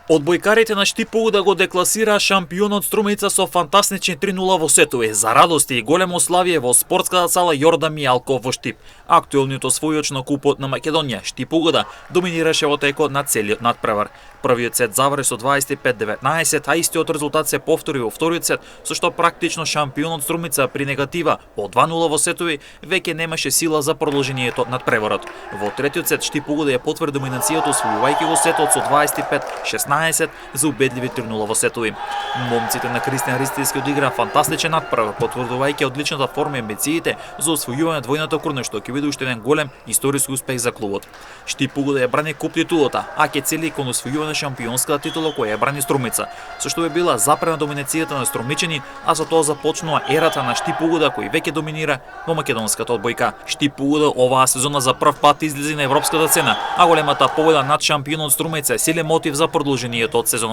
Одбојкарите на Штипогуда го декласираа шампионот Струмица со фантастични 3-0 во сетови. За радости и големо славие во спортската сала Јордан Мијалков во Штип. Актуелниот освојач на купот на Македонија, Штипогуда, доминираше во текот на целиот надпревар. Првиот сет заврши со 25-19, а истиот резултат се повтори во вториот сет, со што практично шампионот Струмица при негатива од 2-0 во сетови веќе немаше сила за продолжението од надпреварот. Во третиот сет Штипогуда ја потврди доминацијата, освојувајќи го сетот со 25-16 за убедливи 3-0 во сетови. Момците на Кристијан Ристијски одиграа фантастичен надпревар, потврдувајќи одличната форма и амбициите за освојување на двојното курне, што ќе биде уште еден голем историски успех за клубот. Штипогуда ја брани куп титулата, а ќе цели кон освојување шампионската титула која ја брани Струмица, со што би била запрена доминацијата на струмичани, а со тоа започнува ерата на Штипогуда кој веќе доминира во македонската одбојка. Штипогуда оваа сезона за прв пат излезе на европската сцена, а големата победа над шампионот Струмица е силен мотив за продолжението од сезонот.